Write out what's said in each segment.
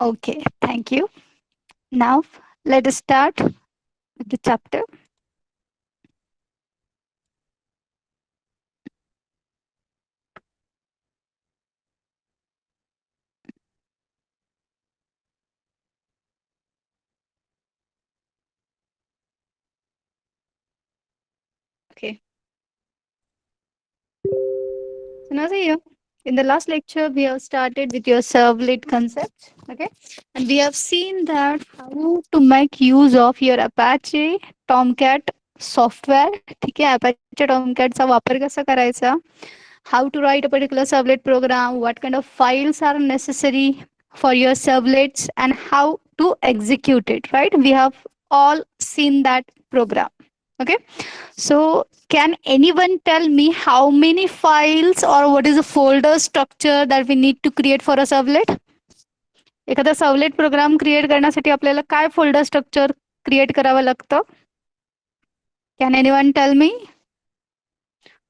Okay, thank you. Now, let us start with the chapter. Okay, so now see you. In the last lecture, we have started with your servlet concept. Okay, and we have seen that how to make use of your Apache Tomcat software. ठीक है, Apache Tomcat चा वापर कसा करायचा, how to write a particular servlet program, what kind of files are necessary for your servlets, and how to execute it, right? We have all seen that program. Okay, so can anyone tell me how many files or what is the folder structure that we need to create for a servlet? एखादा servlet program create करण्यासाठी आपल्याला काय folder structure create करावं लागतं? Can anyone tell me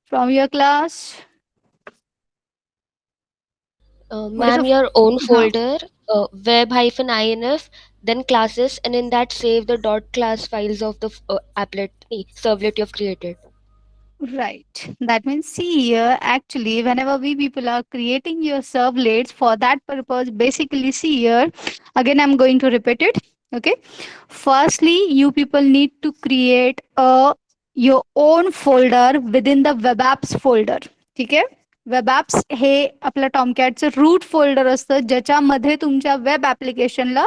from your class? What is Ma'am, a your own huh, folder, web-inf, then classes, and in that save the dot class files of the applet, servlet you've created. right. That means, see here, actually, whenever we people are creating your servlets for that purpose, basically, see here, again, I'm going to repeat it. Okay. Firstly, you people need to create a your own folder within the web apps folder. ठीक आहे. Web apps हे आपल्या टॉमकॅटचं root folder असतं ज्याच्यामध्ये तुमच्या web ॲप्लिकेशनला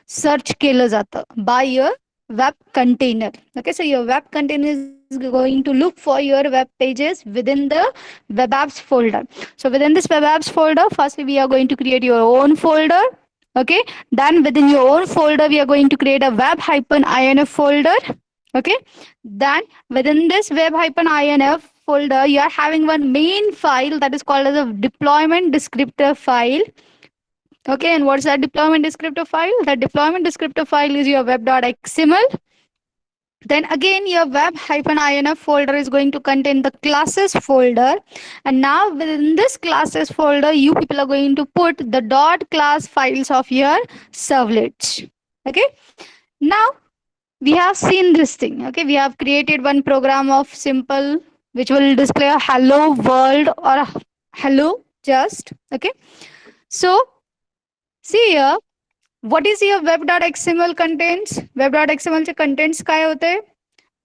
search केलं जातं by your web container. Okay, so your web container is going to look for your web pages within the web apps folder. So within this web apps folder, firstly we are going to create your own folder. Okay, then within your own folder we are going to create a web-inf folder. Okay, then within this web-inf folder you are having one main file that is called as a deployment descriptor file. Okay, and what's that deployment descriptor file? That deployment descriptor file is your web.xml. Then again, your web-inf folder is going to contain the classes folder. And now within this classes folder, you people are going to put the dot class files of your servlets. Okay. Now we have seen this thing. Okay. We have created one program of simple, which will display a hello world or a hello just. Okay. So see here, what is your web.xml contents? Web.xml चे contents काय होते?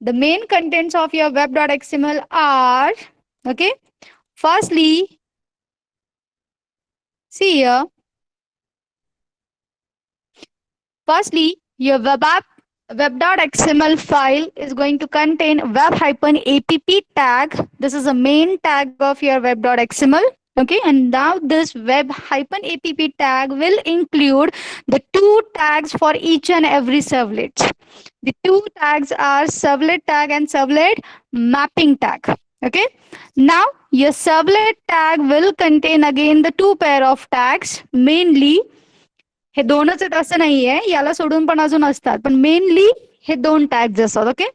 The main contents of your web.xml are, okay, firstly, see here, firstly, your web.xml file is going to contain web-app tag. This is the main tag of your web.xml. Okay, and now this web-app tag will include the two tags for each and every servlet. The two tags are servlet tag and servlet mapping tag. Okay, now your servlet tag will contain again the two pair of tags, mainly हे दोनच आहेत असं नाहीये, याला सोडून पण अजून असतात, पण मेनली हे दोन टॅग्स असतात. Okay,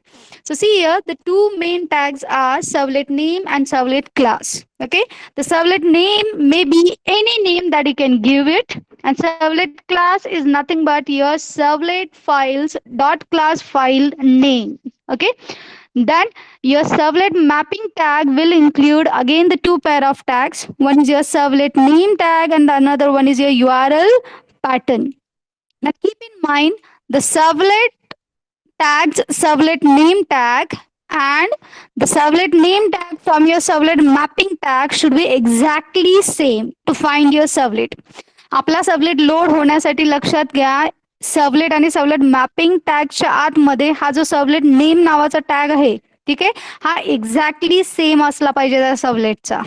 so see here the two main tags are servlet name and servlet class. Okay, the servlet name may be any name that you can give it, and servlet class is nothing but your servlet files dot class file name. Okay, then your servlet mapping tag will include again the two pair of tags. One is your servlet name tag and the another one is your URL pattern. Now keep in mind the servlet tags servlet name tag and the servlet name tag from your servlet mapping tag should be exactly same to find your servlet. आपला servlet load होण्यासाठी लक्षात घ्या servlet आणि servlet mapping टॅगच्या आतमध्ये हा जो servlet name नावाचा tag आहे ठीक आहे हा एक्झॅक्टली सेम असला पाहिजे त्या सर्वलेटचा.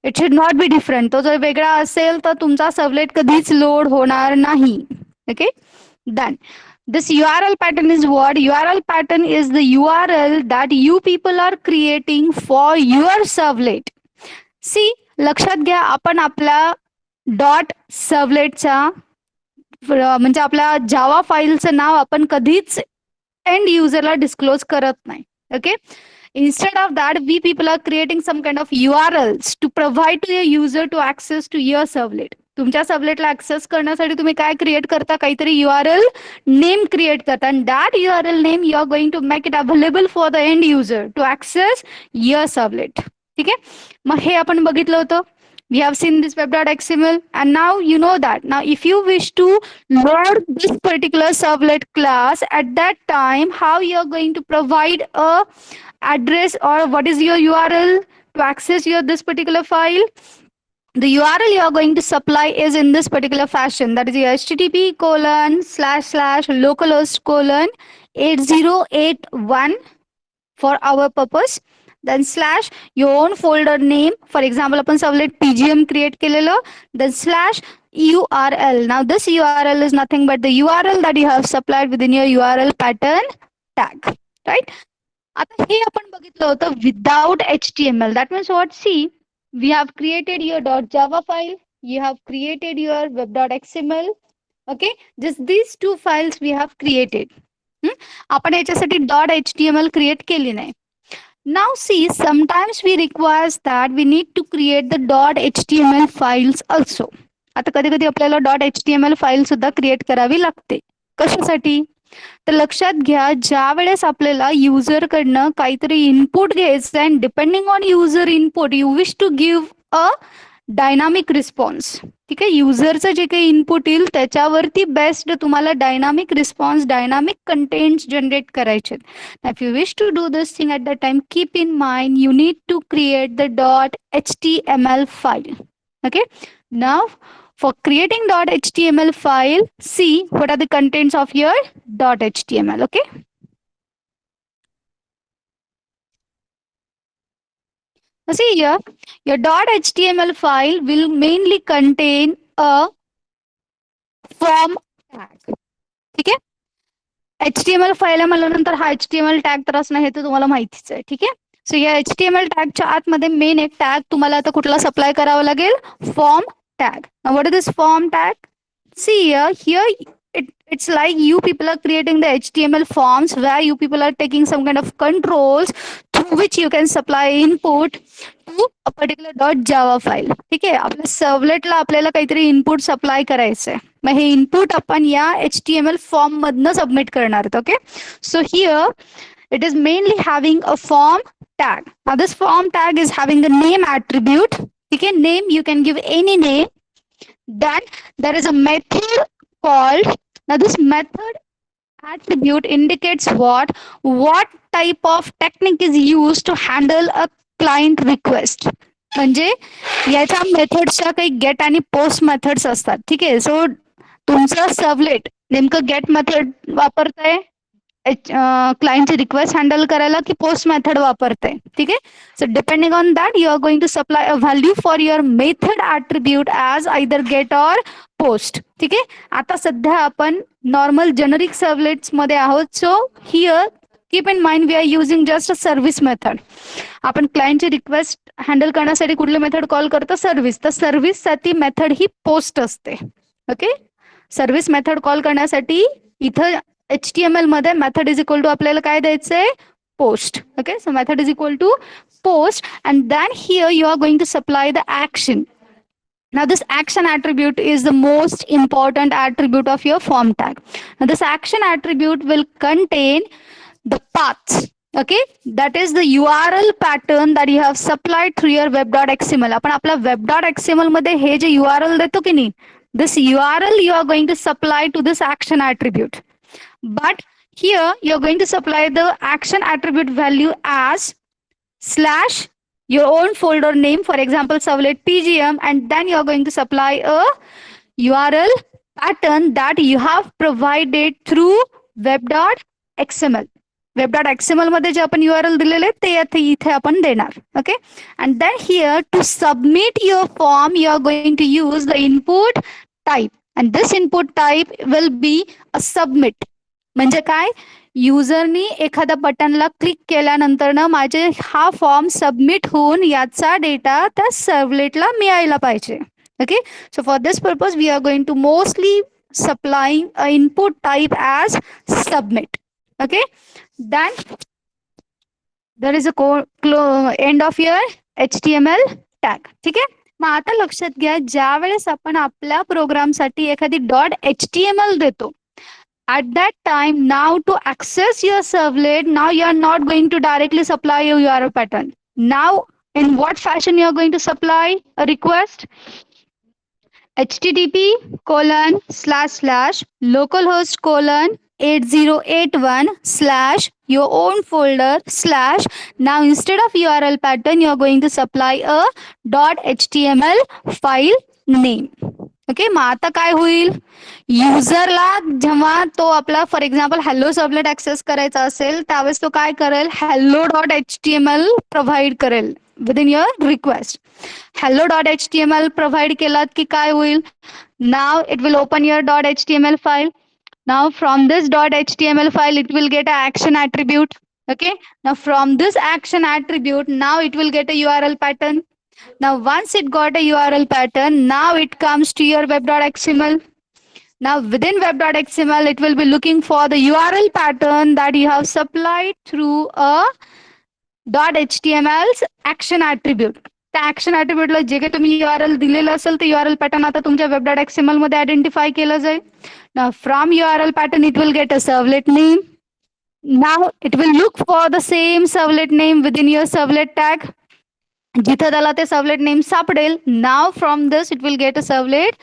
It should not be different. तो जर वेगळा असेल तर तुमचा सर्वलेट कधीच लोड होणार नाही. Okay, done. This URL pattern is what? URL pattern is the URL that you people are creating for your servlet. See, लक्षात घ्या आपण आपला डॉट सर्वलेटचा म्हणजे आपल्या जावा फाईलचं नाव आपण कधीच एंड युजरला डिस्क्लोज करत नाही. Okay, instead of that we people are creating some kind of URLs to provide to your user to access to your servlet. तुमच्या सबलेटला ऍक्सेस करण्यासाठी तुम्ही काय क्रिएट करता, काहीतरी URL नेम क्रिएट करता, and that URL name you are going to make it available for the end user to access your sublet. ठीक आहे, मग हे आपण बघितलं होतं. We have seen this web.xml, and now you know that. Now if you wish to load this particular servlet class, at that time how you are going to provide a address, or what is your URL to access your this particular file. The URL you are going to supply is in this particular fashion, that is http colon slash slash localhost colon 8081 for our purpose, then slash your own folder name, for example upon servlet pgm create केलेलं, then slash URL. Now this URL is nothing but the URL that you have supplied within your URL pattern tag, right? आता हे आपण बघितलं होतं without HTML. That means what? See, we have created your .java file, you have created your web.xml. Okay, just these two files we have created. आपण याच्यासाठी .html create केली नाही. Now see, sometimes we requires that we need to create the .html files also. आता कधी कधी आपल्याला .html file सुद्धा create करावी लागते. कशासाठी? तर लक्षात घ्या, ज्या वेळेस आपल्याला युजरकडनं काहीतरी इनपुट घ्यायचं आहे, depending on user input you wish to give a dynamic response. ठीक आहे, युजरचं जे काही इनपुट येईल त्याच्यावरती बेस्ड तुम्हाला dynamic response, dynamic contents generate करायचे. If you wish to do this thing at the time, keep in mind you need to create the .html file. Okay, now for creating .html file, see what are the contents of your .html. Okay, now see here, your .html file will mainly contain a form tag. ठीक आहे, HTML file आहे म्हणल्यानंतर हा HTML tag तर असणं हे तर तुम्हाला माहितीच आहे. ठीक आहे, सो या HTML टॅगच्या आतमध्ये मेन एक टॅग तुम्हाला आता कुठला सप्लाय करावा लागेल, form tag. Now what is this form tag? See here it's like you people are creating the HTML forms where you people are taking some kind of controls through which you can supply input to a particular .java file. ठीक आहे, आपल्या सर्वलेटला आपल्याला काहीतरी input supply करायचं आहे, मग हे input आपण या HTML form मधनं सबमिट करणार आहोत. Okay, so here it is mainly having a form tag. Now this form tag is having a name attribute. Okay, name you can give any name. Then there is a method called, now this method attribute indicates what type of technique is used to handle a client request. म्हणजे याच्या मेथड्सच्या काही gate आणि post methods असतात. ठीक आहे, सो तुमचं servlet नेमकं get method वापरतंय क्लायंटची रिक्वेस्ट हँडल करायला की पोस्ट मेथड वापरते. ठीक आहे, so depending on that you are going to supply a value for your method attribute as either get or post. ठीक आहे, आता सध्या आपण नॉर्मल जेनरिक सर्वलेट्स मध्ये आहोत. So here keep in mind we are using just a service method. आपण क्लायंटची request handle करण्यासाठी कुठली मेथड कॉल करतो, सर्व्हिस. तर सर्व्हिससाठी मेथड ही पोस्ट असते. ओके, सर्व्हिस मेथड कॉल करण्यासाठी इथं HTML मध्ये मेथड इज इक्वल टू आपल्याला काय द्यायचंय, post. Okay, so method is equal to post, and then here you are going to supply the action. Now this action attribute is the most important attribute of your form tag. Now this action attribute will contain the paths. Okay, that is the URL pattern that you have supplied through your web.xml. आपण आपला web.xml मध्ये हे जे URL देतो की नाही, this URL you are going to supply to this action attribute. But here you're going to supply the action attribute value as slash your own folder name, for example servlet pgm, and then you're going to supply a URL pattern that you have provided through web.xml. web.xml मध्ये जे आपण URL दिलेले ते इथे आपण देणार. Okay, and then here to submit your form you are going to use the input type, and this input type will be a submit. म्हणजे काय, युजरनी एखाद्या बटनला क्लिक केल्यानंतर ना माझे हा फॉर्म सबमिट होऊन याचा डेटा त्या सर्वलेटला मिळायला पाहिजे. Okay, so for this purpose we are going to mostly supplying a input type as submit. Okay, then there is a end of your HTML tag. ठीक आहे, मग आता लक्षात घ्या, ज्या वेळेस आपण आपल्या प्रोग्रामसाठी एखादी .html देतो, at that time, now to access your servlet, now you are not going to directly supply your URL pattern. Now, in what fashion you are going to supply a request? http colon slash slash localhost colon 8081 slash your own folder slash. Now instead of URL pattern you are going to supply a .html file name. Okay, मग आता काय होईल, युजरला जेव्हा तो आपला for example hello servlet access करायचा असेल त्यावेळेस तो काय करेल, hello.html प्रोव्हाइड करेल within your request. hello.html provide केलात की काय होईल, now it will open your .html file. Now from this .html file it will get an action attribute. Okay, now from this action attribute now it will get a URL pattern. Now once it got a URL pattern, now it comes to your web.xml. Now within web.xml it will be looking for the URL pattern that you have supplied through a .html's action attribute. त्या action ऍट्रिब्यूटला जे काही तुम्ही URL दिलेलं असेल ते URL pattern आता तुमच्या web.xml मध्ये identify केलं जाईल. Now from URL pattern it will get a servlet name. Now it will look for the same servlet name within your servlet tag. जिथं त्याला ते सर्वलेट नेम सापडेल, now from this it will get a servlet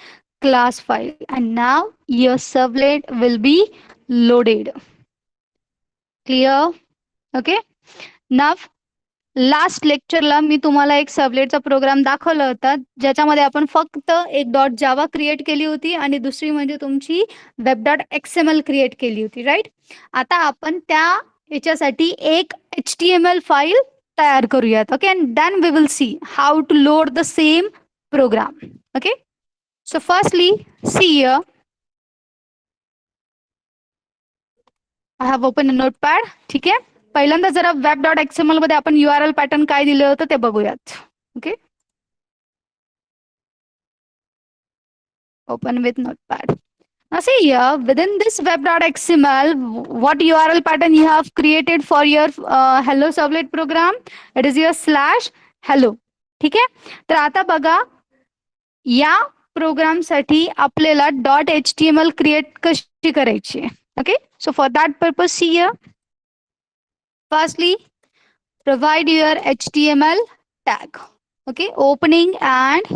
class file and now your servlet will be loaded. Clear? Okay. Now last लेक्चरला मी तुम्हाला एक सर्वलेटचा programme दाखवला होता ज्याच्यामध्ये आपण फक्त एक डॉट जावा क्रिएट केली होती आणि दुसरी म्हणजे तुमची web.xml क्रिएट केली होती, राईट. आता आपण त्या याच्यासाठी एक HTML फाईल तयार करूयात. Okay, and then we will see how to load the same program. Okay, so firstly see here I have open a notepad. ठीक आहे, पहिल्यांदा जरा web.xml मध्ये आपण URL पॅटर्न काय दिलं होतं ते बघूयात. Okay, open with notepad. Now see here within this web.xml what URL pattern you have created for your hello servlet program, it is your slash hello. ठीक आहे, तर आता बघा या प्रोग्राम साठी आपल्याला .html क्रिएट कशी करायची. Okay, so for that purpose see here firstly provide your HTML tag. Okay, opening and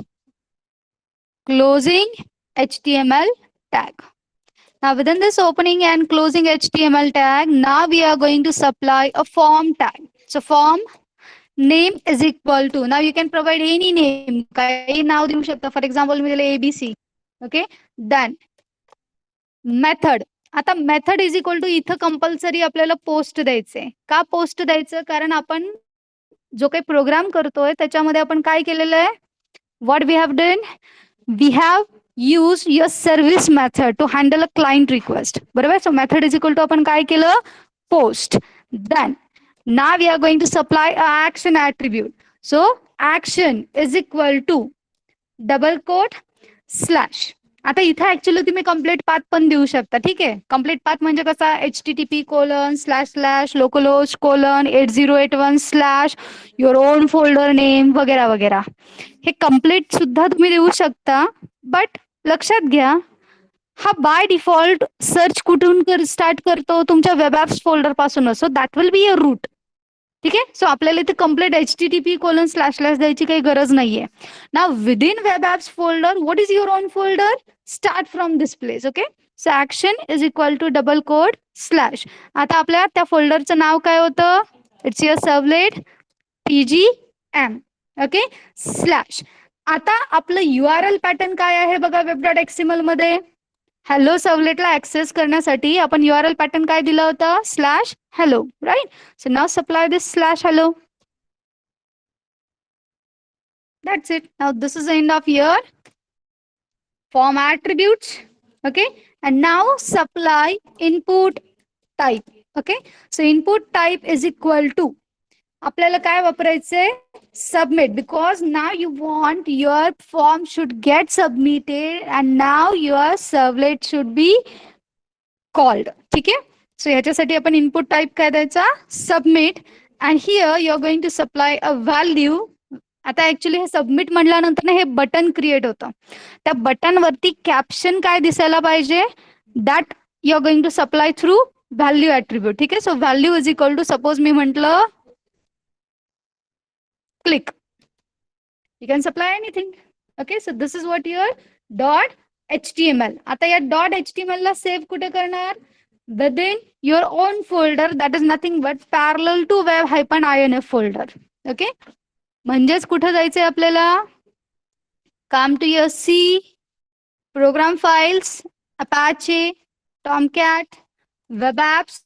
closing HTML tag. Now within this opening and closing HTML tag, now we are going to supply a form tag. So form name is equal to, now you can provide any name, काही नाव देऊ शकता. For example मी दिले ABC. Okay, then method. आता method is equal to इथं compulsory आपल्याला post द्यायचंय. का post द्यायचं, कारण आपण जो काही प्रोग्राम करतोय त्याच्यामध्ये आपण काय केलेलं आहे, what we have done, we have used your service method to handle a client request. बरोबर, so method is equal to आपण काय केलं, post. Then now we are going to supply a action attribute. So action is equal to double quote slash. आता इथे actually तुम्ही complete path पण देऊ शकता. ठीक आहे, कम्प्लीट पाथ म्हणजे कसा, http colon slash slash localhost colon 8081 slash your own folder name वगैरे वगैरे. हे कम्प्लीट सुद्धा तुम्ही देऊ शकता. बट लक्षात घ्या, हा बाय डिफॉल्ट सर्च कुठून स्टार्ट करतो, तुमच्या वेब ऍप्स फोल्डर पासून. So that will be a root. ठीक आहे, सो आपल्याला इथे complete http colon slash slash द्यायची काही गरज नाहीये. Now within web apps folder what is your own folder, start from this place. Okay, so action is equal to double quote slash. आता आपल्या त्या फोल्डरचं नाव काय होतं, it's your servlet PGM. Okay, slash. आता आपलं URL पॅटर्न काय आहे बघा web.xml मध्ये. हॅलो सर्वलेटला ऍक्सेस करण्यासाठी आपण URL पॅटर्न काय दिला होता, स्लॅश हॅलो, राईट. सो नाव supply this slash hello. That's it. Now this is the end of your form attributes. Okay, and now supply input type. Okay, so input type is equal to आपल्याला काय वापरायचंय, submit, because now you want your form should get submitted and now your servlet should be called. ठीक आहे, so ह्याच्यासाठी आपण input type काय द्यायचा, submit. And here you are going to supply a value आता ऍक्च्युली हे submit म्हटल्यानंतर ना हे बटन क्रिएट होतं. त्या बटनवरती कॅप्शन काय दिसायला पाहिजे, that you are going to supply through value attribute. ठीक आहे. So value is equal to suppose मी म्हटलं click, you can supply anything. Okay. So this is what your dot HTML. आता या डॉट HTML ला save कुठे करणार, within your own folder, that is nothing but parallel to web-inf folder. Okay. म्हणजेच कुठे जायचंय आपल्याला, come to your C, program files, Apache, Tomcat, web apps,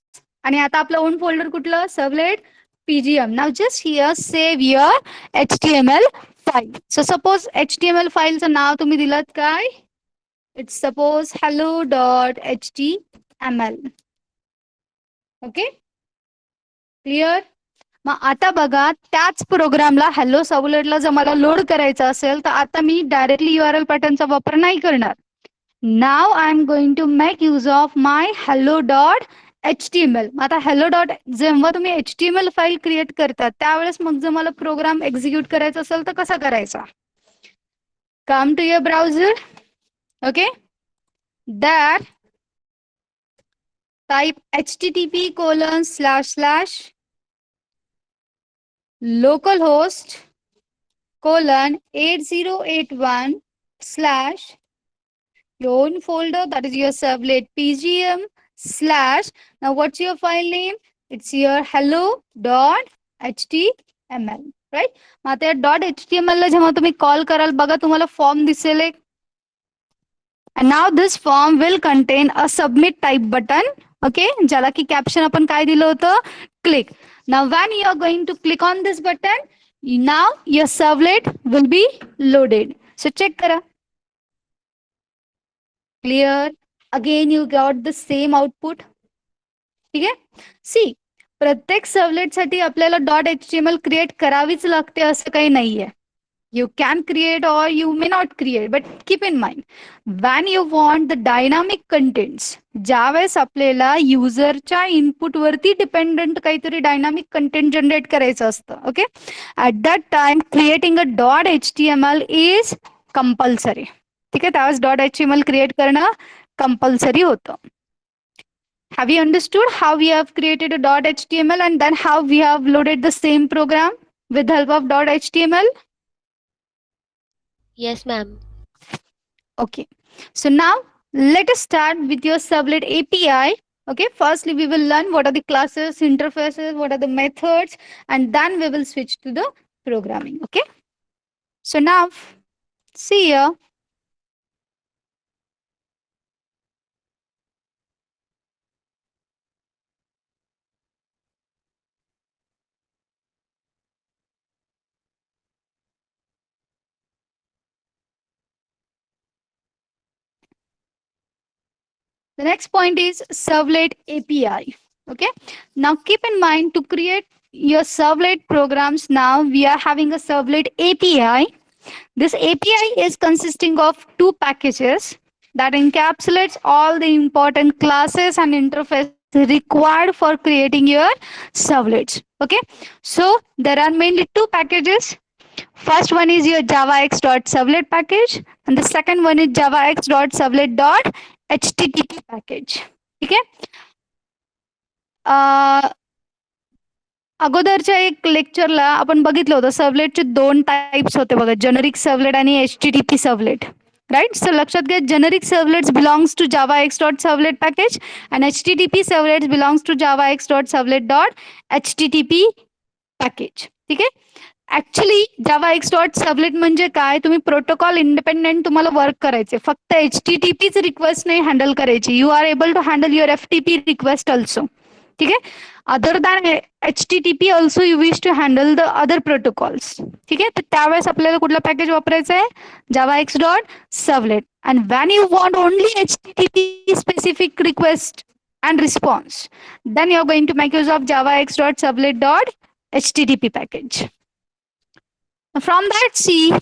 आणि आता आपलं ओन फोल्डर कुठलं, servlet PGM. Now just here save your HTML file. So suppose HTML फाईलचं नाव तुम्ही दिलं काय, it's suppose hello.html. Okay. Clear. मग आता बघा, त्याच प्रोग्रामला हॅलो सर्वलेटला जर मला लोड करायचं असेल तर आता मी डायरेक्टली URL पॅटर्नचा वापर नाही करणार. नाव I am going to make use of my hello.html. आता hello डॉट, जेव्हा तुम्ही HTML फाईल क्रिएट करतात त्यावेळेस मग जर मला प्रोग्राम एक्झिक्यूट करायचा असेल तर कसा करायचा, come to your browser. Okay. That type http:// localhost 8081 slash your own folder, that is your servlet PGM slash, now what's your file name, it's your hello.html, right. मग आता डॉट HTML ला जेव्हा तुम्ही call कराल बघा तुम्हाला form दिसेल एक, and now this form will contain a submit type button. Okay, ज्याला की कॅप्शन आपण काय दिलं होतं, click. Now when you are going to click on this button, now your servlet will be loaded. So check करा. Clear. Again you got the same output. ठीक आहे. सी, प्रत्येक सर्वलेट साठी आपल्याला डॉट HTML क्रिएट करावीच लागते असं काही नाहीये. You can create or you may not create, but keep in mind, when you want the dynamic contents, ज्यावेळेस आपल्याला युजरच्या इनपुट वरती डिपेंडंट काहीतरी डायनामिक कंटेंट जनरेट करायचं असतं. Okay. At that time creating a dot HTML is compulsory. ठीक आहे. त्यावेळेस dot HTML create करणं कंपल्सरी होतं. Have you understood how we have created a dot HTML and then how we have loaded the same program with the help of dot HTML? Yes, ma'am. Okay. So now let us start with your Servlet API. Okay. Firstly, we will learn what are the classes, interfaces, what are the methods, and then we will switch to the programming. Okay. So now see here. The next point is Servlet API. Okay. Now keep in mind, to create your Servlet programs, now we are having a Servlet API. This API is consisting of two packages that encapsulates all the important classes and interfaces required for creating your servlets. Okay. So there are mainly two packages. First one is your javax.servlet package, and the second one is javax.servlet.http package. ठीक आहे. अगोदरच्या एक लेक्चरला आपण बघितलं होतं सर्वलेटचे दोन types होते बघा, जेनेरिक सर्वलेट आणि HTTP सर्वलेट. राईट. सो लक्षात घ्या, generic servlets belongs to javax.servlet package and HTTP servlets belongs to javax.servlet.http package. ठीक आहे. ऍक्च्युली javax.servlet म्हणजे काय, तुम्ही प्रोटोकॉल इंडिपेंडेंट तुम्हाला वर्क करायचे, फक्त HTTPच रिक्वेस्ट नाही हँडल करायची. You are able to handle your FTP request also. ठीक आहे. Other than HTTP also you wish to handle the other protocols. ठीक आहे. तर त्यावेळेस आपल्याला कुठलं पॅकेज वापरायचं आहे, javax.servlet. And van you want only HTTP specific request and response, then you're going to make use of javax.servlet.http package. From that, see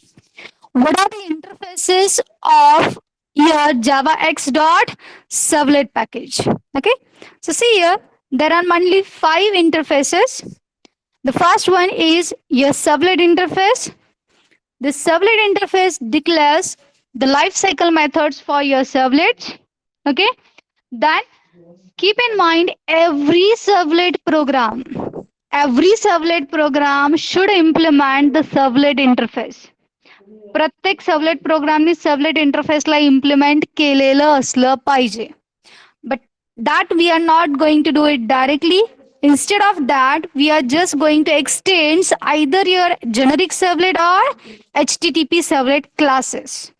what are the interfaces of your javax.servlet package. Okay. So see here, there are mainly 5 interfaces. The first one is your servlet interface. This servlet interface declares the lifecycle methods for your servlets. Okay. Then keep in mind every servlet program should implement the servlet interface. प्रत्येक servlet प्रोग्रामनी servlet इंटरफेसला implement केलेलं असलं पाहिजे. But that we are not going to do it directly. Instead of that, we are just going to extend either your generic servlet or HTTP servlet classes.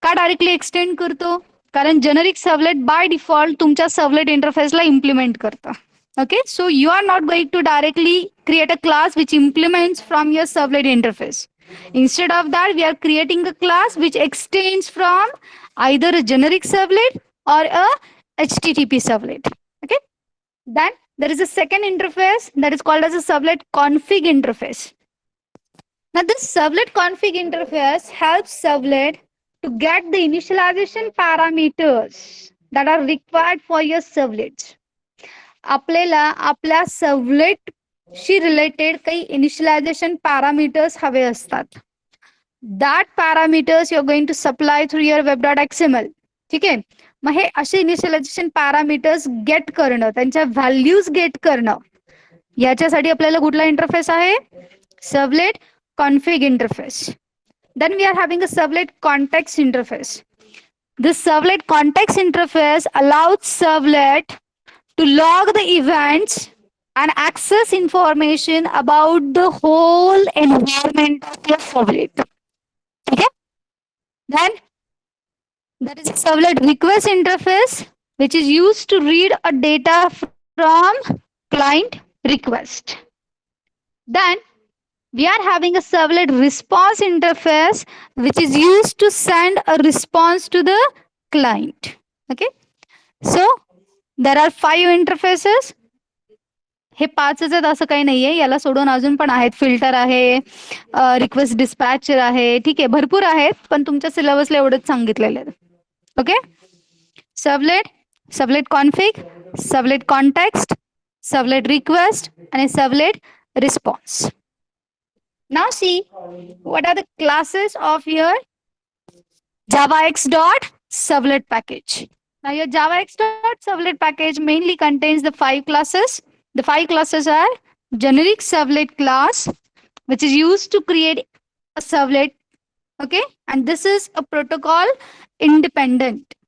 का directly extend करतो? कारण generic servlet by default तुमच्या servlet इंटरफेसला implement करतं. Okay, so you are not going to directly create a class which implements from your servlet interface. Instead of that, we are creating a class which extends from either a generic servlet or a HTTP servlet. Okay, then there is a second interface that is called as a servlet config interface. Now, this servlet config interface helps servlet to get the initialization parameters that are required for your servlets. आपल्याला आपल्या सर्वलेटशी related काही initialization parameters हवे असतात. That parameters you are going to supply through your web.xml. ठीक आहे. मग हे असे initialisation parameters gate करणं, त्यांच्या व्हॅल्यूज गेट करणं, याच्यासाठी आपल्याला कुठला इंटरफेस आहे? Servlet config interface. Then we are having a servlet context interface. This servlet context interface allows servlet to log the events and access information about the whole environment of your servlet. Okay? Then there is a servlet request interface which is used to read a data from client request. Then we are having a servlet response interface which is used to send a response to the client. Okay, so there are 5 interfaces. हे 5च आहेत असं काही नाहीये, याला सोडून अजून पण आहेत. Filter आहे, रिक्वेस्ट डिस्पॅचर आहे, ठीक आहे, भरपूर आहेत, पण तुमच्या सिलेबसला एवढंच सांगितलेलं आहे. Okay, servlet, servlet config, servlet context, servlet request आणि servlet response. Now see what are the classes of your javax.servlet package. Now your javax.servlet package mainly contains the 5 classes. The 5 classes are generic servlet class, which is used to create a servlet. Okay, and this is a protocol independent.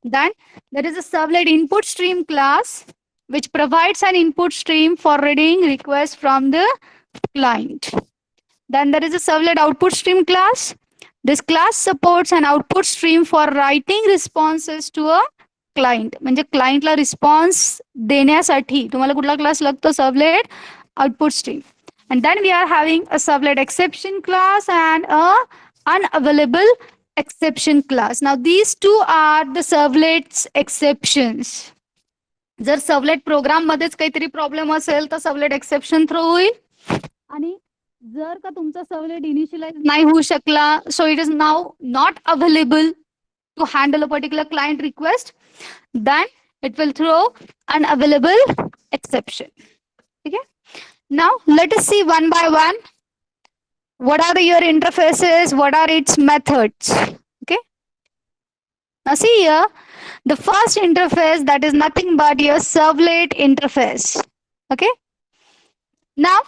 Then there is a servlet input stream class, which provides an input stream for reading requests from the client. Then there is a servlet output stream class. This class supports an output stream for writing responses to a client. म्हणजे क्लायंटला response देण्यासाठी तुम्हाला कुठला class लागतो? Servlet output stream. And then we are having a servlet exception class and a unavailable exception class. Now these two are the servlets exceptions. जर servlet programme मध्येच काहीतरी problem असेल तर सर्वलेट एक्सेप्शन थ्रो होईल. आणि जर का तुमचा सर्वलेट इनिशियलाइज नाही होऊ शकला, so it is now not available to handle a particular client request, then it will throw unavailable exception. ठीक आहे. Now let us see one by one what are your interfaces, what are its methods. Okay, now see here the first interface, that is nothing but your servlet interface. Okay, now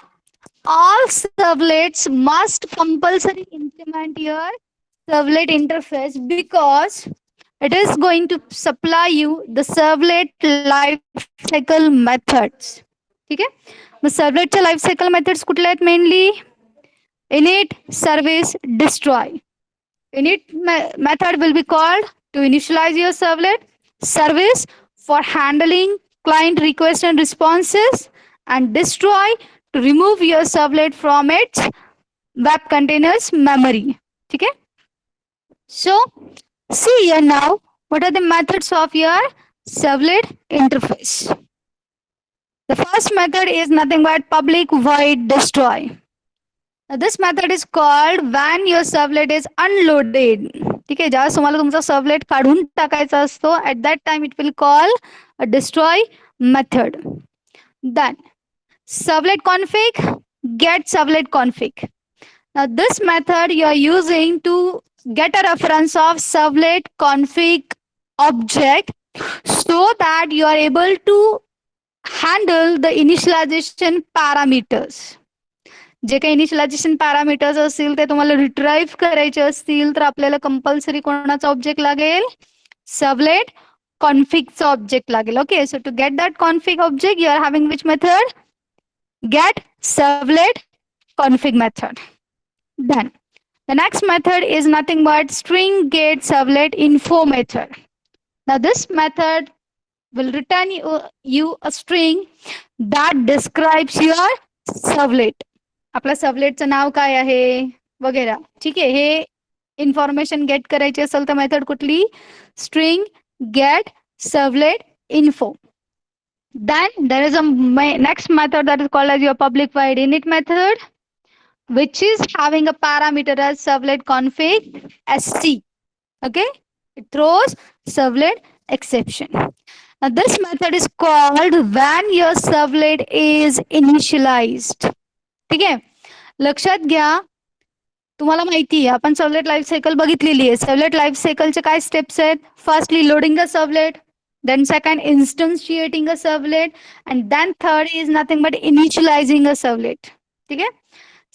all servlets must compulsory implement your servlet interface because it is going to supply you the servlet lifecycle methods. ठीक आहे. मग सर्वलेटच्या life cycle methods कुठल्या आहेत? Mainly init, service, destroy. Init method will be called to initialize your servlet, service for handling client requests and responses, and destroy to remove your servlet from its web containers memory. Okay, so see here now what are the methods of your servlet interface. The first method is nothing but public void destroy. Now, this method is called when your servlet is unloaded. ठीक आहे, ज्यावेळेस तुम्हाला तुमचा servlet काढून टाकायचा असतो, at that time it will call a destroy method. Then servlet config, get servlet config. Now, this method you are using to get a reference of servlet config object so that you are able to handle the initialization parameters. जे काही initialization parameters असतील ते तुम्हाला retrieve करायचे असतील तर आपल्याला compulsory कोणाचा object लागेल सर्वलेट कॉन्फिगचा ऑब्जेक्ट लागेल okay so to get that config object you are having which method get servlet config method. Then the next method is nothing but string get servlet info method. Now this method will return you a string that describes your servlet. आपल्या सर्वलेटचं नाव काय आहे वगैरे ठीक आहे हे information gate करायची असेल तर method कुठली string gate servlet info. Then there is a next method that is called as your public void init method, which is having a parameter as servlet config sc. Okay, it throws servlet exception. Now this method is called when your servlet is initialized. ठीक आहे लक्षात घ्या तुम्हाला माहिती आहे आपण servlet life cycle बघितलेली आहे सर्वलेट लाईफ सायकलचे काय स्टेप्स आहेत firstly loading a servlet then second instantiating a servlet and then third is nothing but initializing a servlet ठीक आहे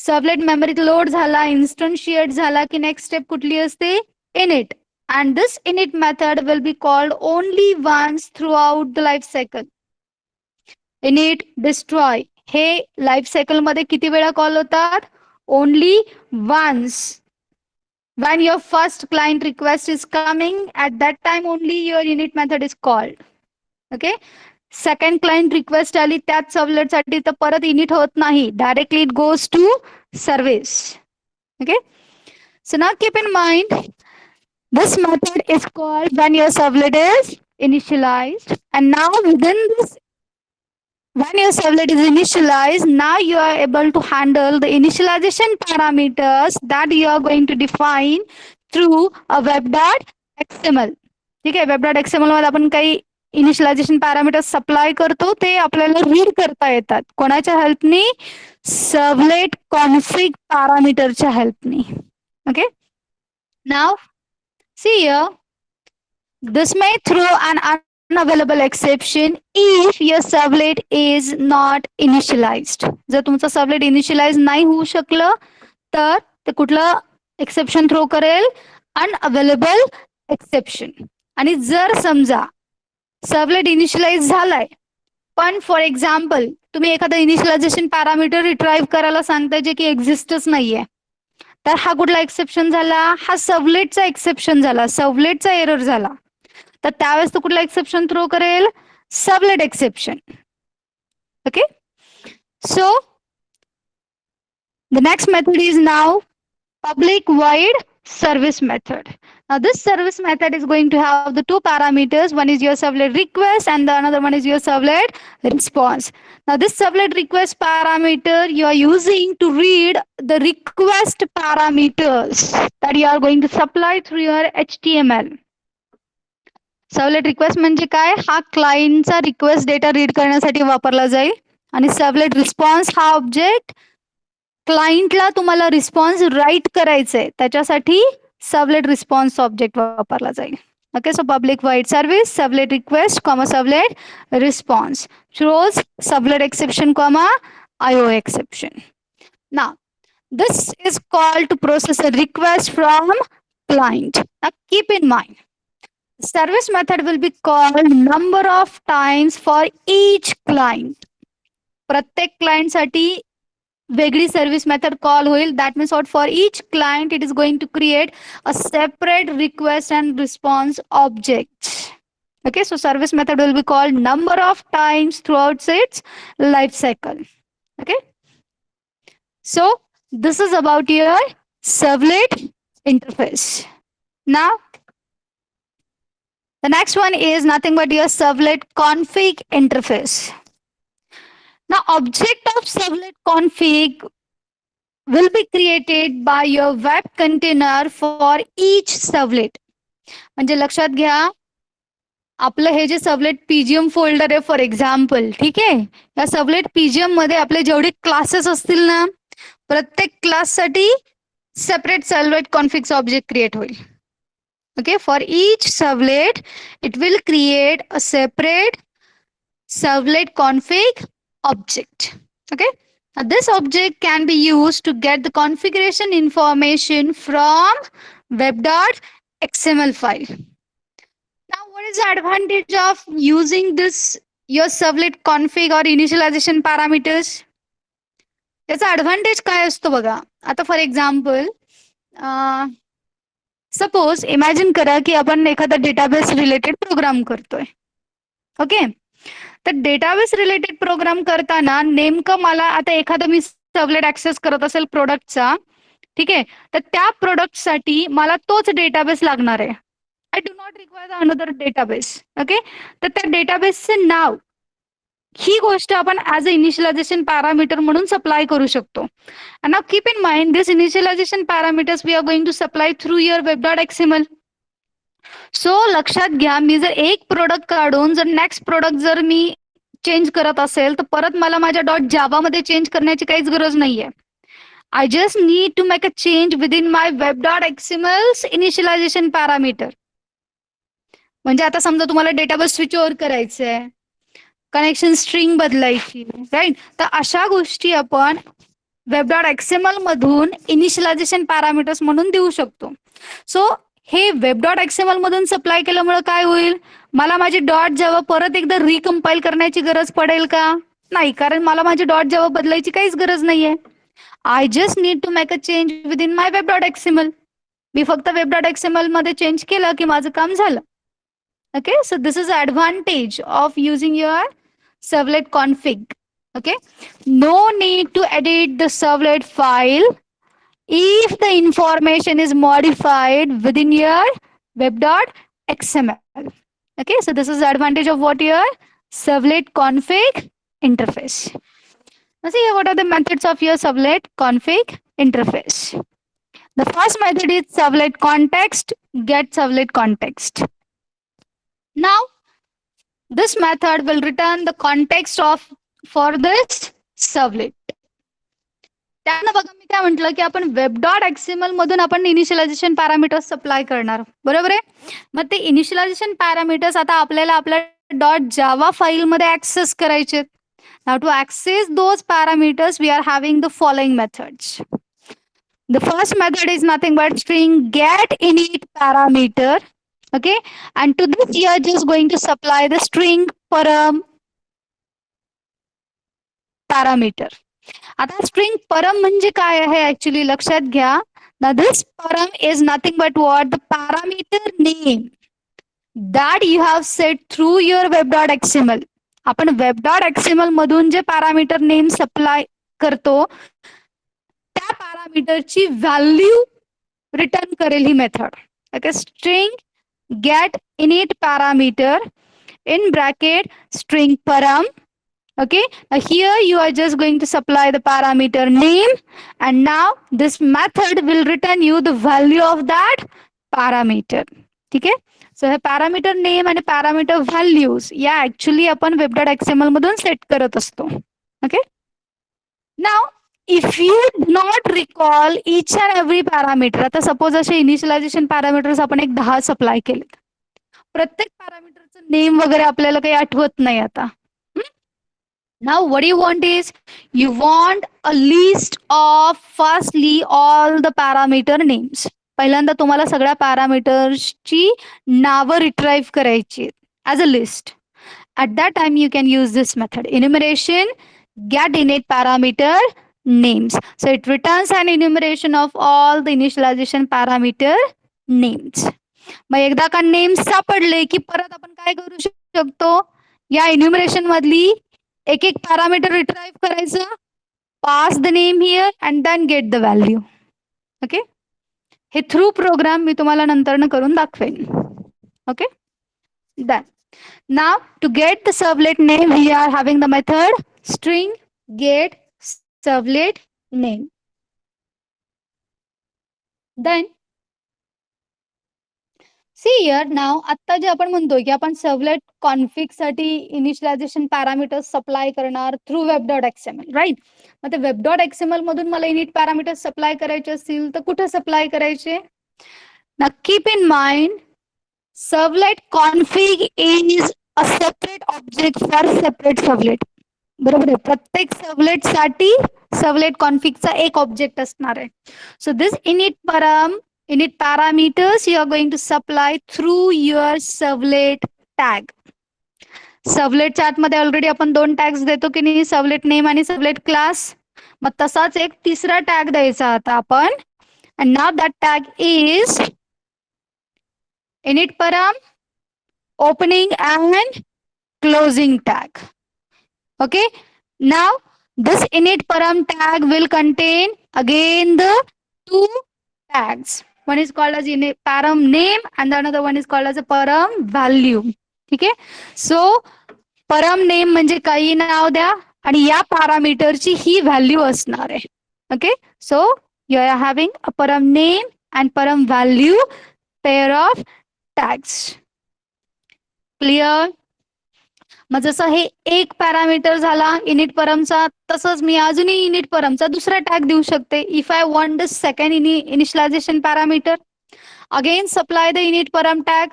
सर्वलेट मेमरीत लोड झाला इन्स्टन्शिएट झाला की नेक्स्ट स्टेप कुठली असते init and this init method will be called only once throughout the life cycle. init destroy hey life cycle मध्ये किती वेळा कॉल होतात only once when your first client request is coming at that time only your init method is called. Okay, second client request आली त्याच servlet साठी तर परत init होत नाही directly it goes to service. Okay, so now keep in mind this method is called when your servlet is initialized and now within this when your servlet is initialized, now you are able to handle the initialization parameters that you are going to define through a web.xml. ठीक आहे web.xml मध्ये आपण काही initialization parameters supply करतो ते आपल्याला read करता येतात कोणाच्या हेल्पनी सर्वलेट कॉन्फिग पॅरामीटरच्या हेल्पनी okay now see here this may throw an unavailable exception if your servlet is not initialized. जर तुमचं सर्वलेट इनिशियलाइज नाही होऊ शकलं तर ते कुठलं एक्सेप्शन थ्रो करेल अनअवेलेबल एक्सेप्शन. आणि जर समजा सर्वलेट इनिशियलाइज झालाय पण फॉर एक्झाम्पल तुम्ही एखादं इनिशियलायझेशन पॅरामीटर रिट्राईव्ह करायला सांगताय जे की एक्झिस्टच नाहीये तर हा कुठला एक्सेप्शन झाला हा सर्वलेटचा एक्सेप्शन झाला सर्वलेटचा एरर झाला तर त्यावेळेस तो कुठला एक्सेप्शन थ्रो करेल servlet exception. Okay so the next method is now public void service method. Now this service method is going to have the two parameters. One is your servlet request and the another one is your servlet response. Now this servlet request parameter you are using to read the request parameters that you are going to supply through your HTML. Servlet request म्हणजे काय हा क्लायंटचा request data read करण्यासाठी वापरला जाईल आणि servlet response हा object क्लायंटला तुम्हाला रिस्पॉन्स राईट करायचंय त्याच्यासाठी सर्वलेट रिस्पॉन्स ऑब्जेक्ट वापरला जाईल. Okay so public wide service servlet request comma servlet response throws servlet exception comma IO exception. Now this is called to process a request from client. Now keep in mind service method will be called number of times for each client. प्रत्येक client साठी वेगळी service method call होईल that means what for each client it is going to create a separate request and response object. Okay, so service method will be called number of times throughout its life cycle. Okay, so this is about your servlet interface. Now the next one is nothing but your servlet config interface. Now, object of servlet config will be created by your web container for each servlet. म्हणजे लक्षात घ्या आपलं हे जे servlet PGM folder आहे for example ठीक आहे या servlet PGM मध्ये आपले जेवढे क्लासेस असतील ना प्रत्येक क्लाससाठी सेपरेट सर्वलेट कॉन्फिग्स ऑब्जेक्ट क्रिएट होईल. Okay, for each servlet, it will create a separate servlet config object. Okay, now this object can be used to get the configuration information from web.xml file. Now, what is the advantage of using this your servlet config or initialization parameters? त्याचा advantage काय असतो बघा. आता for example suppose imagine करा की आपण एखादा database related programme करतोय. ओके, तर डेटाबेस रिलेटेड प्रोग्राम करताना नेमकं मला आता एखादा मी सर्वलेट ऍक्सेस करत असेल प्रोडक्टचा, ठीक आहे, तर त्या प्रोडक्टसाठी मला तोच डेटाबेस लागणार आहे. I do not require another database. Okay, तर त्या डेटाबेसचे नाव ही गोष्ट आपण ॲज अ इनिशियलायझेशन पॅरामीटर म्हणून सप्लाय करू शकतो. And now keep in mind this initialization parameters we are going to supply through your web.xml. सो लक्षात घ्या, मी जर एक प्रोडक्ट काढून जर नेक्स्ट प्रोडक्ट जर मी चेंज करत असेल तर परत मला माझ्या डॉट जावा मध्ये चेंज करण्याची काहीच गरज नाहीये. I just need to make a change within my web.xml's initialization parameter. म्हणजे आता समजा तुम्हाला डेटाबेस स्विच ओव्हर करायचंय, कनेक्शन स्ट्रिंग बदलायची, राईट, तर अशा गोष्टी आपण web.xml मधून इनिशियलायझेशन पॅरामीटर्स म्हणून देऊ शकतो. सो हे web.xml मधून सप्लाय केल्यामुळे काय होईल, मला माझी डॉट जावा परत एकदा रिकम्पाईल करण्याची गरज पडेल का? नाही, कारण मला माझी डॉट जावा बदलायची काहीच गरज नाहीये. I just need to make a change within my web.xml. मी फक्त web.xml मध्ये चेंज केलं की माझं काम झालं. Okay, so this is the advantage of using your servlet config. Okay, no need to edit the servlet file if the information is modified within your web.xml. Okay, so this is the advantage of what your servlet config interface. Now see what are the methods of your servlet config interface. The first method is servlet context, get servlet context. Now this method will return the context of for this servlet. त्यानं बघा मी काय म्हटलं की आपण web.xml मधून आपण initialisation parameters supply करणार, बरोबर आहे. मग ते इनिशियलायझेशन पॅरामीटर्स आता आपल्याला आपल्या डॉट जावा फाईल मध्ये ऍक्सेस करायचे. Now to access those parameters we are having the following methods. The first method is nothing but string get init parameter. Okay, and to this you are just going to supply the string param parameter. आता string परम म्हणजे काय आहे actually लक्षात घ्या. Now this param is nothing but what the parameter name that you have set through your web.xml. आपण web.xml मधून जे parameter name supply करतो त्या पॅरामीटरची व्हॅल्यू रिटर्न करेल ही method. Okay, string get init parameter in bracket string param. Okay, now here you are just going to supply the parameter name, and now this method will return you the value of that parameter. ठीक आहे, सो हे parameter name आणि parameter values या actually आपण web.xml मधून set करत असतो. Okay, now if you not recall each and every parameter, आता suppose असे इनिशियलायझेशन पॅरामीटर्स आपण एक 10 सप्लाय केलेत, प्रत्येक पॅरामीटरचं नेम वगैरे आपल्याला काही आठवत नाही आता. Now what you want is you want a list of firstly all the parameter names. पहिल्यांदा तुम्हाला सगळ्या पॅरामीटर्सची नावं रिट्राईव्ह करायची as a list. At that time you can use this method enumeration get init parameter names. So it returns an enumeration of all the initialization parameter names. मग एकदा का names सापडले की परत आपण काय करू शकतो, या एन्युमरेशन मधली एक एक पॅरामीटर रिट्राईव्ह करायचं, pass the name here and then get the value. Okay, हे थ्रू प्रोग्राम मी तुम्हाला नंतर करून दाखवेन. Okay, done. Now to get the servlet name we are having the method string get servlet name. Then see here नाव आता जे आपण म्हणतोय की आपण सर्व्हलेट कॉन्फिग साठी इनिशियलायझेशन पॅरामीटर्स सप्लाय करणार through web dot XML right. मग ते वेब डॉट एक्सएमएल मधून मला इनिट पॅरामीटर्स सप्लाय करायचे असतील तर कुठे सप्लाय करायचे. ना keep in mind servlet config is a separate object for separate servlet. बरोबर आहे. प्रत्येक सर्व्हलेट साठी सर्व्हलेट कॉन्फिगचा एक ऑब्जेक्ट असणार आहे. So this init parameters you are going to supply through your servlet tag. सर्व्हलेटच्या आतमध्ये ऑलरेडी आपण दोन टॅग्स देतो की नाही, सर्व्हलेट नेम आणि सर्व्हलेट क्लास. मग तसाच एक तिसरा टॅग द्यायचा आता आपण. And now that tag is init param opening and closing tag. Okay. Now this init param tag will contain again the two tags. One is called as init param name and the another one is called as a param value. ठीक आहे. सो परम name म्हणजे काही नाव द्या आणि या पॅरामीटरची ही value असणार आहे. Okay. So you are having a param name and param value pair of tags. Clear. मग जसं हे एक पॅरामीटर झाला इनिट परमचा, तसंच मी अजूनही इनिट परमचा दुसरा टॅग देऊ शकते. If I want the second initialization parameter, again supply the init param tag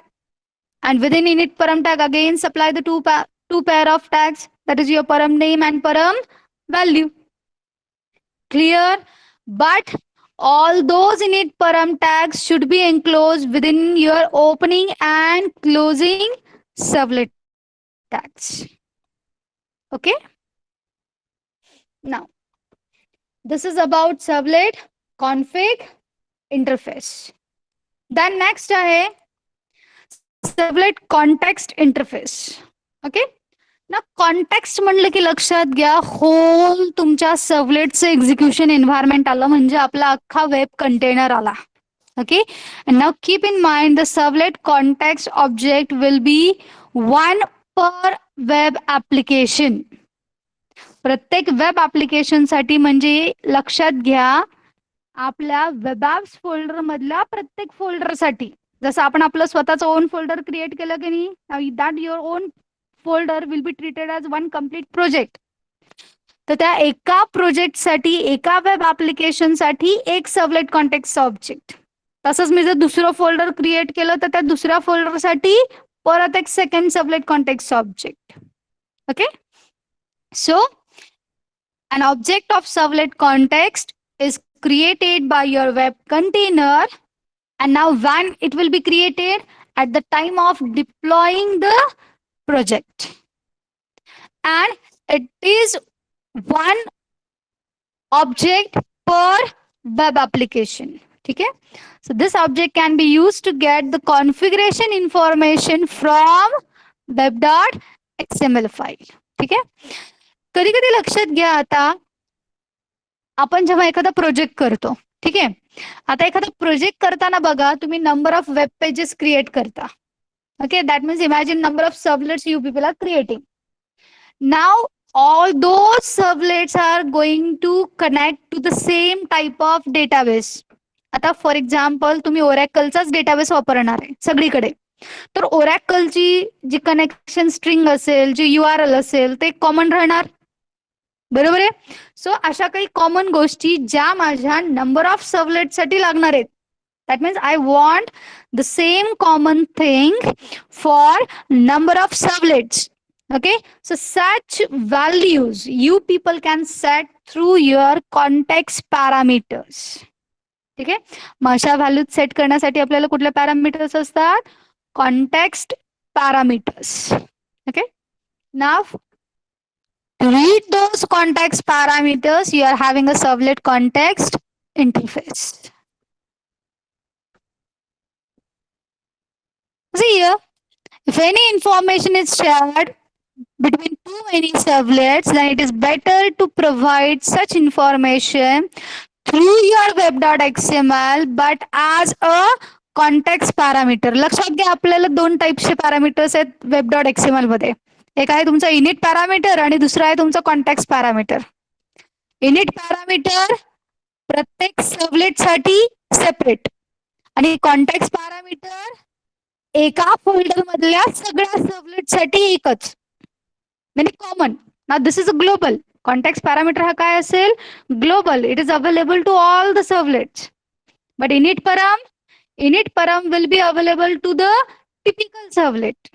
and within init param tag again supply the two pair of tags, that is your param name and param value. Clear. But all those init param tags should be enclosed within your opening and closing servlet tags. Okay. Now this is about servlet config interface. Then next आहे servlet context interface. Okay ना. Context म्हणलं की लक्षात घ्या whole तुमच्या सर्व्हलेटचं execution environment आलं म्हणजे आपला अख्खा वेब कंटेनर आला. Okay. Now keep in mind the servlet context object will be one पर वेब ऍप्लिकेशन. प्रत्येक वेब ऍप्लिकेशन साठी म्हणजे लक्षात घ्या आपल्या वेब ॲप्स फोल्डर मधल्या प्रत्येक फोल्डरसाठी जसं आपण आपलं स्वतःचं ओन फोल्डर क्रिएट केलं की नाही, that your own folder will be treated as one complete project. तर त्या एका प्रोजेक्टसाठी एका वेब ॲप्लिकेशनसाठी एक सर्व्हलेट कॉन्टेक्स्ट ऑब्जेक्ट. तसंच मी जर दुसरं फोल्डर क्रिएट केलं तर त्या दुसऱ्या फोल्डरसाठी परत एक second servlet context object. Okay. So an object of servlet context is created by your web container, and now when it will be created at the time of deploying the project, and it is one object per web application. Okay. So this object can be used to get the configuration information from web.xml file. ठीक आहे. कधी कधी लक्षात घ्या आता आपण जेव्हा एखादा प्रोजेक्ट करतो, ठीक आहे. आता एखादा प्रोजेक्ट करताना बघा तुम्ही number of web pages create करता. Okay. That means imagine number of servlets you people are creating. नाव all those servlets are going to connect to the same type of database. आता फॉर एक्झाम्पल तुम्ही ओरॅकलचाच database वापरणार आहे सगळीकडे, तर ओरॅकलची G connection string असेल, जी URL असेल ते कॉमन राहणार. बरोबर आहे. सो अशा काही कॉमन गोष्टी ज्या माझ्या नंबर ऑफ सर्व्हलेटसाठी लागणार आहेत. That means I want the same common thing for number of servlets. Okay, so such values you people can set through your context parameters. ठीक आहे. मग अशा व्हॅल्यूज सेट करण्यासाठी आपल्याला कुठले पॅरामीटर्स असतात, context parameters. Okay. Now to read those context parameters you are having a servlet context interface. See here, if any information is shared between too many servlets, then it is better to provide such information through your web.xml but as a context parameter. लक्षात घ्या आपल्याला दोन टाइप्सचे parameters आहेत web.xml मध्ये. एक आहे तुमचा init parameter आणि दुसरा आहे तुमचा कॉन्टेक्स्ट पॅरामीटर. इनिट पॅरामीटर प्रत्येक सर्व्हलेट साठी सेपरेट आणि कॉन्टेक्स्ट पॅरामीटर एका फोल्डर मधल्या सगळ्या सर्व्हलेटसाठी एकच, म्हणजे कॉमन. ना this is a global context parameter. हा काय असेल? Global. It is available to all the servlets. But init param will be available to the typical servlet.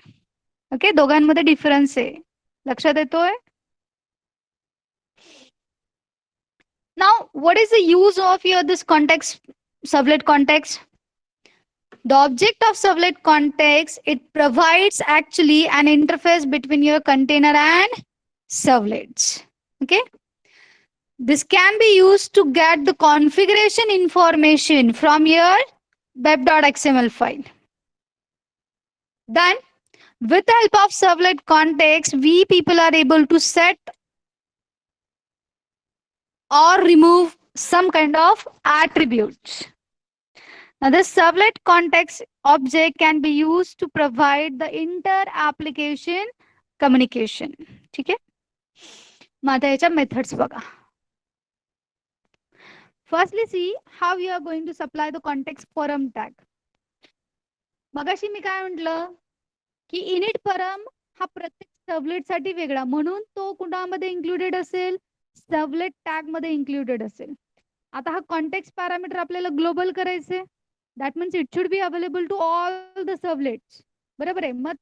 ओके, दोघांमध्ये डिफरन्स आहे, लक्षात येतोय? Now, what is the use of your this context, servlet context? The object of servlet context, it provides actually an interface between your container and servlets. Okay. This can be used to get the configuration information from your web.xml file. Then, with the help of servlet context, we people are able to set or remove some kind of attributes. Now, this servlet context object can be used to provide the inter-application communication. ठीक आहे. मग आता याच्या methods बघा. Firstly, see how you are going to supply the context param tag. मगाशी मी काय म्हटलं की init परम हा प्रत्येक सर्व्हलेट साठी वेगळा, म्हणून तो कुणामध्ये इन्क्लुडेड असेल? सर्व्हलेट टॅग मध्ये इन्क्लुडेड असेल. आता हा कॉन्टेक्स्ट पॅरामीटर आपल्याला ग्लोबल करायचे, that means it should be available to all the servlets. बरोबर आहे. मग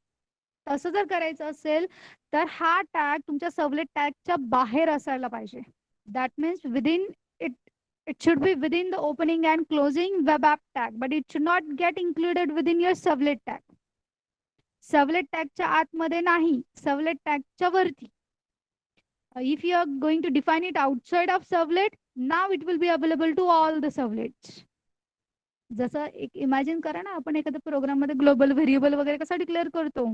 तसं जर करायचं असेल तर हा टॅग तुमच्या सर्व्हलेट टॅगच्या बाहेर असायला पाहिजे. That means within it, it should be within the opening and closing web app tag, but it should not get included within your servlet tag. Servlet टॅगच्या आतमध्ये नाही, सर्व्हलेट टॅगच्या वरती. If you are going to define it outside of servlet, now it will be available to all the servlets. जसं एक imagine करा ना, आपण एखाद्या प्रोग्राम मध्ये ग्लोबल व्हेरिएबल वगैरे कसा डिक्लेअर करतो,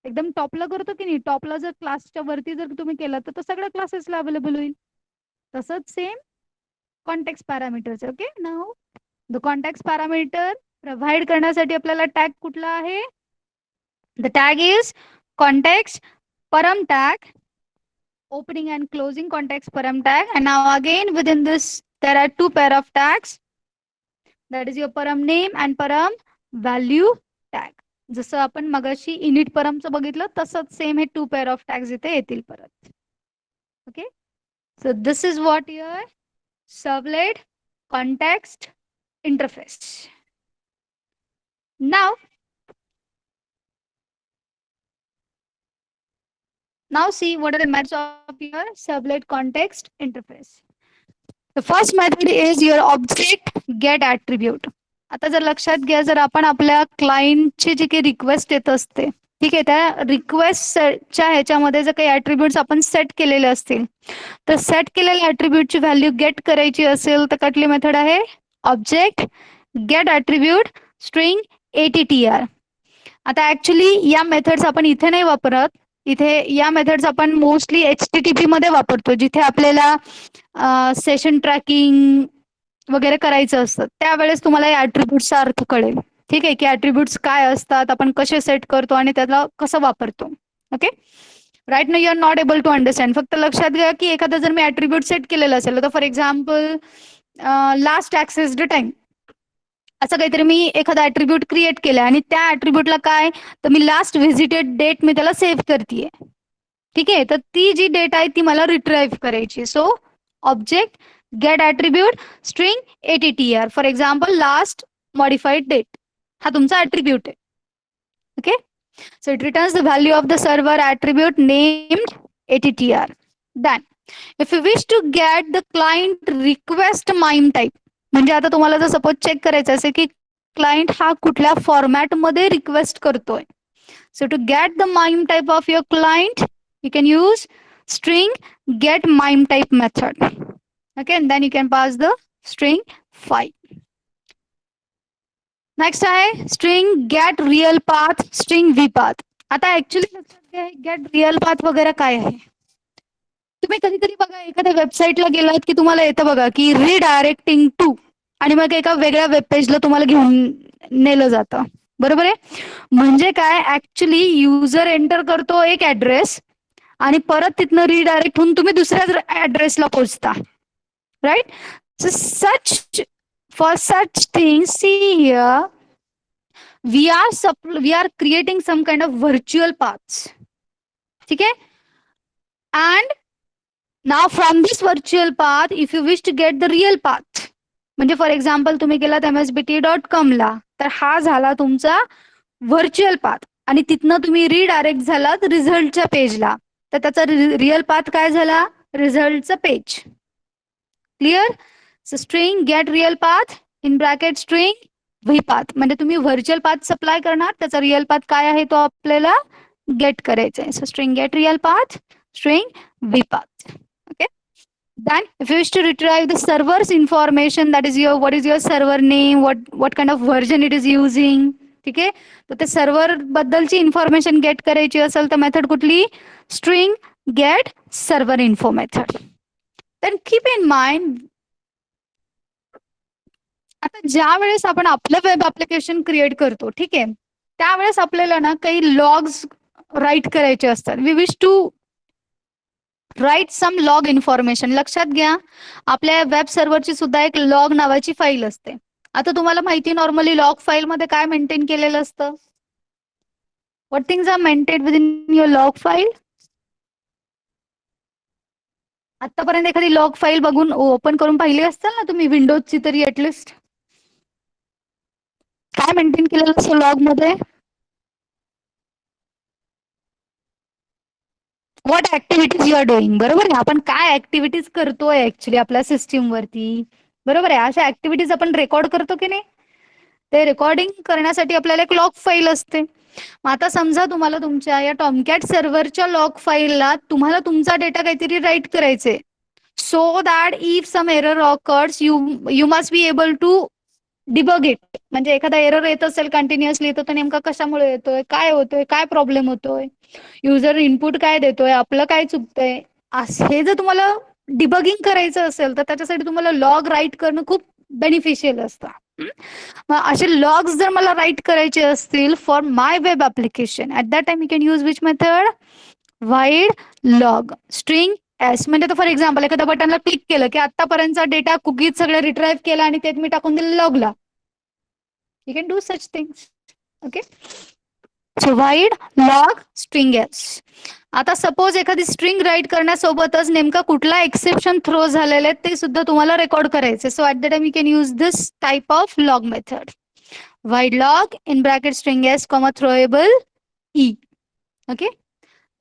एकदम टॉपला करतो की नाही. टॉपला जर क्लासच्या वरती जर तुम्ही केलं तर तो सगळ्या क्लासेसला अवेलेबल होईल. तसंच same context parameters. Okay, now the context parameter provide करण्यासाठी आपल्याला टॅग कुठला आहे? The tag is context param tag, opening and closing context param tag. And now again within this there are two pair of tags, that is your param name and param value tag. जसं आपण मगाशी init paramचं बघितलं तसंच same हे two pair of tags इथे येतील परत. Okay, so this is what your servlet context interface. Now see what are the methods of your servlet context interface. The first method is your object get attribute. आता जर लक्षात घ्या, जर आपण आपल्या क्लायंटची जी काही रिक्वेस्ट येत असते, ठीक आहे, त्या रिक्वेस्टच्या ह्याच्यामध्ये जर काही ऍट्रिब्यूट्स आपण सेट केलेले असतील, तर सेट केलेल्या ऍट्रिब्यूटची व्हॅल्यू गेट करायची असेल तर कुठली मेथड आहे? Object get attribute string ATTR. आता ऍक्च्युली या मेथड्स आपण इथे नाही वापरत. इथे या मेथड्स आपण मोस्टली HTTP मध्ये वापरतो, जिथे आपल्याला सेशन ट्रॅकिंग वगैरे करायचं असतं. त्यावेळेस तुम्हाला या ऍट्रिब्यूटचा अर्थ कळेल. ठीक आहे, की ऍट्रिब्यूट्स काय असतात, आपण कसे सेट करतो आणि त्याला कसं वापरतो. ओके, राईट ना you are not able to understand. फक्त लक्षात घ्या की एखादा जर मी ऍट्रिब्यूट सेट केलेला असेल, तर फॉर एक्झाम्पल लास्ट ऍक्सेस्ड टाइम असं काहीतरी मी एखादा ऍट्रिब्यूट क्रिएट केला आणि त्या ऍट्रिब्यूटला काय, तर मी लास्ट व्हिजिटेड डेट मी त्याला सेव्ह करतेय. ठीक आहे, तर ती जी डेट आहे ती मला रिट्राईव्ह करायची. So object get attribute string ATTR. For example last modified date हा तुमचा ऍट्रिब्यूट आहे. Okay, so it returns the value of the server attribute named ATTR. Then, if you wish to get the client request MIME type, म्हणजे आता तुम्हाला जर suppose check करायचं असेल की क्लायंट हा कुठल्या फॉर्मॅट मध्ये रिक्वेस्ट करतोय, so to get the MIME type of your client, you can use string get MIME type method. Okay, and then you can pass the string file. Next आहे string get real path string V path. आता actually लक्षात घ्या, gate real path वगैरे काय आहे. तुम्ही कधीतरी बघा एखाद्या वेबसाईटला गेलात की तुम्हाला येतं बघा की रिडायरेक्टिंग टू, आणि मग एका वेगळ्या वेब पेजला तुम्हाला घेऊन नेलं जातं. बरोबर आहे. म्हणजे काय, ऍक्च्युली युजर एंटर करतो एक ऍड्रेस आणि परत तिथनं रिडायरेक्ट होऊन तुम्ही दुसऱ्या ऍड्रेसला पोहोचता. Right, so such for such things, see here, we are creating some kind of virtual paths. ठीक है? And now from this virtual path, if you wish to get the real path, म्हणजे for example तुम्ही गेलात msbt.com ला, तर हा झाला तुमचा virtual path, आणि तिथनं तुम्ही रिडायरेक्ट झालात रिझल्टच्या पेजला, तर त्याचा रिअल पाथ काय झाला? रिझल्टचं page. Clear? So string get real path in bracket string V path, म्हणजे तुम्ही व्हर्च्युअल पाथ सप्लाय करणार, त्याचा रिअल पाथ काय आहे तो आपल्याला गेट करायचा आहे. So string get real path string V path. Okay. Then, if you wish to retrieve the server's information, that is your what is your server name, what kind of version it is using, ठीक आहे? तर ते server बद्दलची information gate करायची असेल तर method कुठली? String get server info method. Then keep in mind, आता ज्या वेळेस आपण आपलं वेब ऍप्लिकेशन क्रिएट करतो, ठीक आहे, त्यावेळेस आपल्याला ना काही लॉग्स राईट करायचे असतात. We wish to write some log information. लक्षात घ्या, आपल्या वेब सर्व्हरची सुद्धा एक लॉग नावाची फाईल असते. आता तुम्हाला माहिती, नॉर्मली लॉग फाईल मध्ये काय मेंटेन केलेलं असतं? What things are maintain within your log file? आतापर्यंत एखादी लॉग फाईल बघून ओपन करून पाहिली असताल ना तुम्ही, विंडोजची तरी ऍटलिस्ट. काय मेंटेन केलेलं असतं लॉग मध्ये? What activities you are doing. बरोबर आहे, आपण काय ऍक्टिव्हिटीज करतोय ऍक्च्युली आपल्या सिस्टीम वरती. बरोबर आहे, अशा ऍक्टिव्हिटीज आपण रेकॉर्ड करतो की नाही? ते रेकॉर्डिंग करण्यासाठी आपल्याला एक लॉग फाईल असते. मग आता समजा तुम्हाला तुमच्या या टॉमकॅट सर्व्हरच्या लॉग फाईलला तुम्हाला तुमचा डेटा काहीतरी राईट करायचे, so that if some error occurs you must be able to debug it. म्हणजे एखादा एरर येत असेल कंटिन्युअसली, तर तो नेमका कशामुळे येतोय, काय होतोय, काय प्रॉब्लेम होतोय, युजर इनपुट काय देतोय, आपलं काय चुकतंय, हे जर तुम्हाला डिबगिंग करायचं असेल तर त्याच्यासाठी तुम्हाला लॉग राईट करणं खूप बेनिफिशियल असतं. मग असे लॉग्स जर मला राईट करायचे असतील for my web application, at that time you can use which method? Wide log string S. म्हणजे फॉर एक्झाम्पल एखाद्या बटनला क्लिक केलं की आतापर्यंतचा डेटा कुकीज सगळे रिट्राईव्ह केला आणि ते मी टाकून दिलं लॉगला. You can do such things. Okay. So void log string s. आता सपोज एखादी स्ट्रिंग राईट करण्यासोबतच नेमका कुठला एक्सेप्शन थ्रो झालेले आहेत ते सुद्धा तुम्हाला रेकॉर्ड करायचे. सो at the time you can use this type of log method. Wide log in bracket string S comma throwable E. Okay.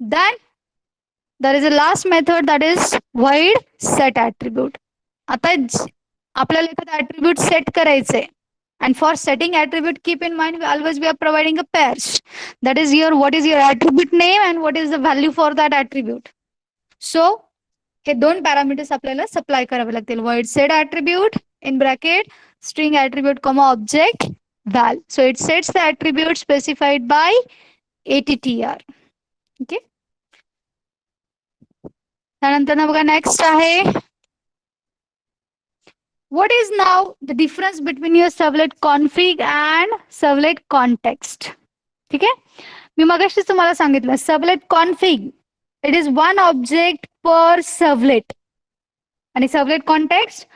Then there is a last method, that is void set attribute. आता आपल्याला एखादा attribute set करायचंय, and for setting attribute keep in mind we are providing a pairs, that is your what is your attribute name and what is the value for that attribute. So हे दोन parameters आपल्याला supply करावे लागतील. void set attribute in bracket string attribute comma object val. So it sets the attribute specified by attr. Okay. त्यानंतर बघा next आहे, what is now the difference between your servlet config and servlet context. ठीक आहे, मी मगाशीच तुम्हाला सांगितलं servlet config it is one object per servlet आणि servlet context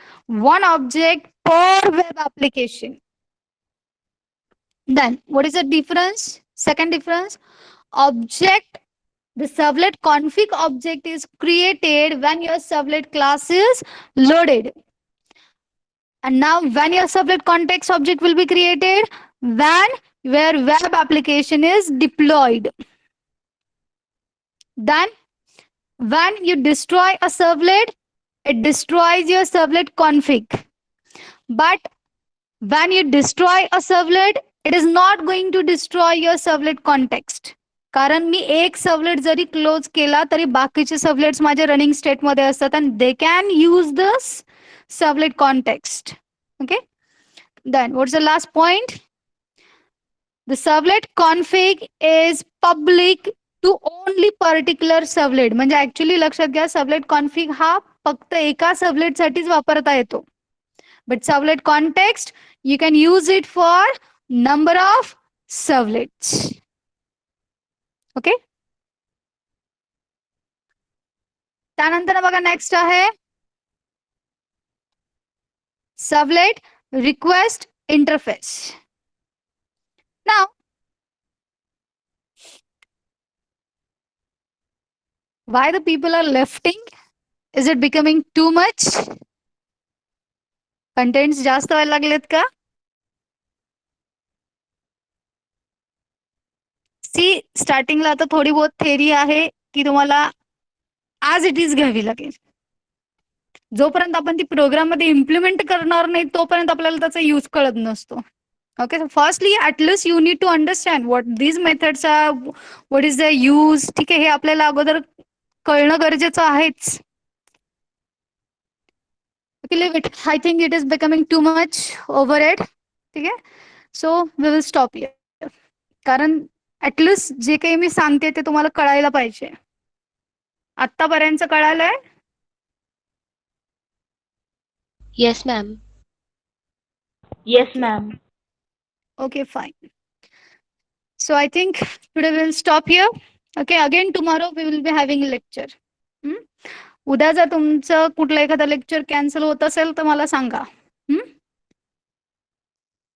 one object per web application. Then what is the difference? Second difference, object, the servlet config object is created when your servlet class is loaded. And now when your servlet context object will be created when your web application is deployed. Then when you destroy a servlet, it destroys your servlet config. But when you destroy a servlet, it is not going to destroy your servlet context. कारण मी एक servlet जरी close केला तरी बाकीचे servlets माझे running state मध्ये असतात and they can use this servlet context. Okay. Then what's the last point? The servlet config is public to only particular servlet. म्हणजे actually लक्षात घ्या, सर्व्हलेट कॉन्फिग हा फक्त एका सर्व्हलेट साठीच वापरता येतो. But servlet context you can use it for number of servlets. Okay. त्यानंतर बघा नेक्स्ट आहे servlet request interface. Now, why the people are lefting? Is it becoming too much? Contents जास्त व्हायला लागलेत का? सी स्टार्टिंगला आता थोडी बहुत थेरी आहे ती तुम्हाला ॲज इट इज घ्यावी लागेल. जोपर्यंत आपण ती प्रोग्राममध्ये इम्प्लिमेंट करणार नाही तोपर्यंत आपल्याला त्याचा यूज कळत नसतो. Okay, so firstly, at least you need to understand what these methods are, what is their use. ठीक आहे, हे आपल्याला अगोदर कळणं गरजेचं आहेच. Okay, leave it. I think it is becoming too much overhead. ठीक आहे, so we will stop here. कारण ऍटलिस्ट जे काही मी सांगते ते तुम्हाला कळायला पाहिजे. आतापर्यंत कळालंय? Yes, ma'am. Yes, ma'am. Okay, fine. So I think today we'll stop here. Okay, again tomorrow we will be having a lecture. हम्म? उद्या जर तुमचं कुठलं एखादं लेक्चर कॅन्सल होत असेल तर मला सांगा.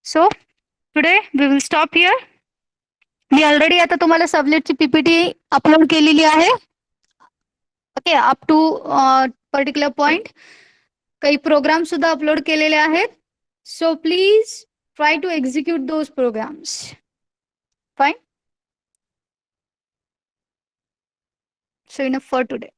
So today we will stop here. मी ऑलरेडी आता तुम्हाला सबलेटची पीपीटी अपलोड केलेली आहे. Okay, up to particular point. काही प्रोग्राम सुद्धा अपलोड केलेले आहेत. So please try to execute those programs. Fine. So enough for today.